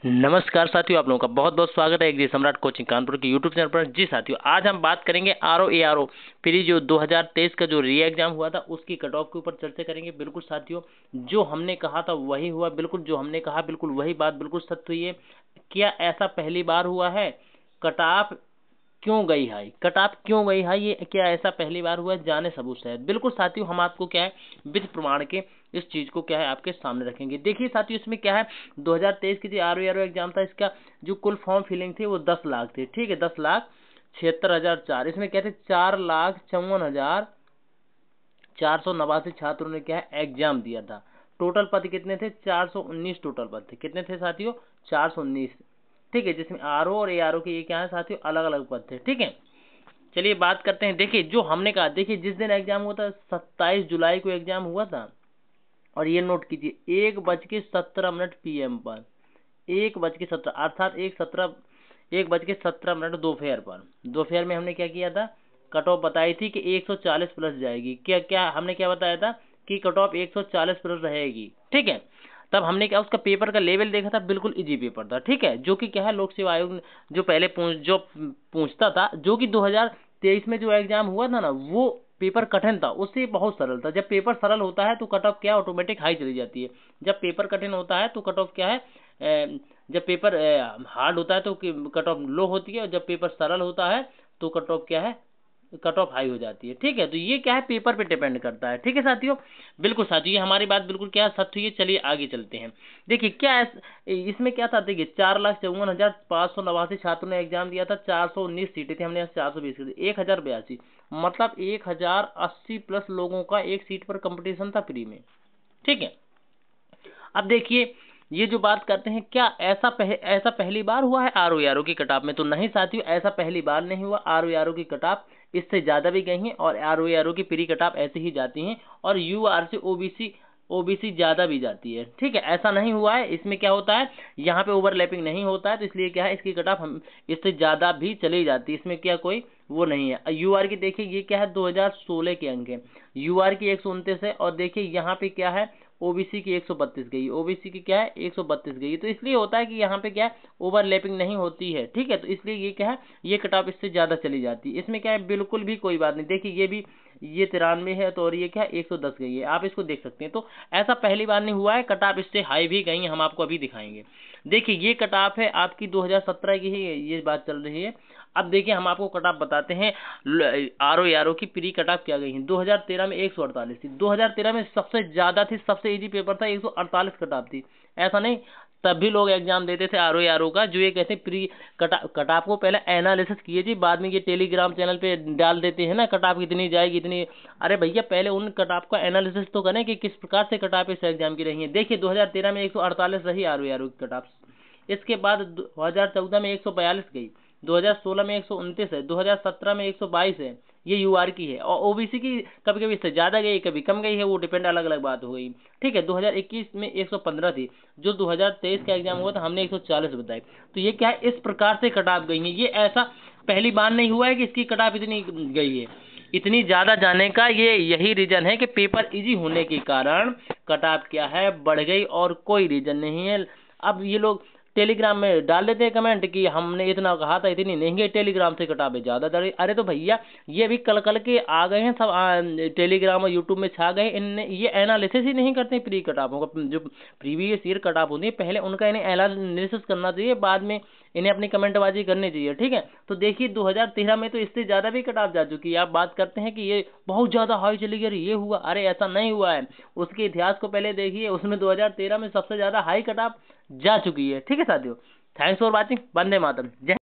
नमस्कार साथियों, आप लोगों का बहुत बहुत स्वागत है एग्जाम सम्राट कोचिंग कानपुर के यूट्यूब चैनल पर। जी साथियों, आज हम बात करेंगे आरओ प्री जो 2023 का जो री एग्जाम हुआ था उसकी कट ऑफ के ऊपर चर्चा करेंगे। बिल्कुल साथियों, जो हमने कहा था वही हुआ, बिल्कुल जो हमने कहा बिल्कुल वही बात बिल्कुल सत्य हुई है। क्या ऐसा पहली बार हुआ है? कट ऑफ क्यों गई हाई? कट ऑफ क्यों गई हाई? ये क्या ऐसा पहली बार हुआ है? जाने सबूत है। बिल्कुल साथियों, हम आपको क्या है विद प्रमाण के इस चीज को क्या है आपके सामने रखेंगे। देखिए साथियों, इसमें क्या है 2023 की जो आरओ एग्जाम था, इसका जो कुल फॉर्म फिलिंग थी वो 10 लाख थे। ठीक है, 10,76,004। इसमें क्या थे 4,54,489 छात्रों ने क्या है एग्जाम दिया था। टोटल पद कितने थे? 419 टोटल पद थे। कितने थे साथियों? 419। ठीक है, जिसमें आरओ और एआरओ के ये क्या है साथियों अलग अलग पद थे। ठीक है, चलिए बात करते हैं। देखिए जो हमने कहा, देखिए जिस दिन एग्जाम हुआ था 27 जुलाई को एग्जाम हुआ था, और ये नोट कीजिए 1:17 PM पर, 1:17 अर्थात 1:17 दोपहर पर। दोपहर में हमने क्या किया था? कट ऑफ बताई थी कि 140 प्लस जाएगी। क्या क्या हमने क्या बताया था कि कट ऑफ 140 प्लस रहेगी। ठीक है, तब हमने क्या उसका पेपर का लेवल देखा था, बिल्कुल इजी पेपर था। ठीक है, जो कि क्या है लोक सेवा आयोग जो पहले पूछता था, जो कि 2023 में जो एग्जाम हुआ था ना, वो पेपर कठिन था, उससे बहुत सरल था। जब पेपर सरल होता है तो कट ऑफ क्या ऑटोमेटिक हाई चली जाती है। जब पेपर कठिन होता है तो कट ऑफ क्या है जब पेपर हार्ड होता है तो कट ऑफ लो होती है, और जब पेपर सरल होता है तो कट ऑफ क्या है कट ऑफ हाई हो जाती है। ठीक है, तो ये क्या है पेपर पे डिपेंड करता है। ठीक है साथियों, बिल्कुल साथियों, ये हमारी बात बिल्कुल क्या सत्य है। चलिए आगे चलते हैं। देखिए क्या इसमें क्या था, देखिए 4,54,589 छात्रों ने एग्जाम दिया था। 419 सीटें थी, हमने 420 कर दी, 1,082 मतलब 1,080 प्लस लोगों का एक सीट पर कंपटीशन था प्री में। ठीक है, अब देखिए ये जो बात करते हैं, क्या ऐसा पहली बार हुआ है आरओ की कटाप में? तो नहीं साथियों, ऐसा पहली बार नहीं हुआ। आरओ की कटाप इससे ज्यादा भी गई हैं, और आरओ की प्री कटाप ऐसे ही जाती हैं, और यूआर से ओबीसी ज्यादा भी जाती है। ठीक है, ऐसा नहीं हुआ है। इसमें क्या होता है, यहाँ पे ओवरलैपिंग नहीं होता है, तो इसलिए क्या है इसकी कटाप हम इससे ज्यादा भी चली जाती है। इसमें क्या कोई वो नहीं है। यूआर की देखिए ये क्या है 2016 के अंक है, यूआर की 129 है, और देखिए यहाँ पे क्या है ओबीसी की 132 गई, ओबीसी की क्या है 132 गई। तो इसलिए होता है कि यहाँ पे क्या है ओवरलैपिंग नहीं होती है। ठीक है, तो इसलिए ये क्या है ये कटाप इससे ज्यादा चली जाती है। इसमें क्या है बिल्कुल भी कोई बात नहीं। देखिए ये भी ये 93 है, तो और ये क्या है 110 गई है, आप इसको देख सकते हैं। तो ऐसा पहली बार नहीं हुआ है, कटाप इससे हाई भी गई है, हम आपको अभी दिखाएंगे। देखिए ये कटाप है आपकी 2017 की ही ये बात चल रही है। अब देखिए हम आपको कटाप बताते हैं आरओ की प्री कटाप क्या गई है। 2013 में 148 थी, 2013 में सबसे ज्यादा थी, सबसे इजी पेपर था, 148 कटाप थी। ऐसा नहीं, तब भी लोग एग्जाम देते थे आरओ का। जो ये कहते हैं प्री कटाप को पहले एनालिसिस किए जी, बाद में ये टेलीग्राम चैनल पे डाल देते हैं ना कटाप कितनी जाएगी इतनी। अरे भैया पहले उन कटाप का एनालिसिस तो करें कि किस प्रकार से कटाप इस एग्जाम की रही है। देखिए 2013 में 148 रही आरओ की कटाप, इसके बाद 2014 में 142 गई, 2016 में 129 है, 2017 में 122 है, ये यूआर की है। और ओबीसी की कभी कभी इससे ज्यादा गई कभी कम गई है, वो डिपेंड अलग अलग बात हो गई। ठीक है, 2021 में 115 थी, जो 2023 का एग्जाम हुआ था हमने 140 बताई। तो ये क्या है इस प्रकार से कटाप गई है। ये ऐसा पहली बार नहीं हुआ है कि इसकी कटाप इतनी गई है। इतनी ज्यादा जाने का ये यही रीजन है कि पेपर इजी होने के कारण कटाप क्या है बढ़ गई, और कोई रीजन नहीं है। अब ये लोग टेलीग्राम में डाल देते हैं कमेंट कि हमने इतना कहा था इतनी नहीं गई, टेलीग्राम से कटापे ज्यादा दर। अरे तो भैया ये भी कल कल के आ गए हैं सब, टेलीग्राम और यूट्यूब में छा गए। इनने ये एनालिसिस ही नहीं करते प्री कटापों का, जो प्रीवियस ईयर कटाप होती है पहले उनका इन्हें एनालिसिस करना चाहिए, बाद में इन्हें अपनी कमेंटबाजी करनी चाहिए। ठीक है, तो देखिए 2013 में तो इससे ज्यादा भी कटाप जा चुकी है। आप बात करते हैं कि ये बहुत ज्यादा हाई चली गई, ये हुआ, अरे ऐसा नहीं हुआ है। उसके इतिहास को पहले देखिए, उसमें 2013 में सबसे ज्यादा हाई कटाप जा चुकी है। ठीक है साथियों, thanks for watching, Vande Mataram, जय।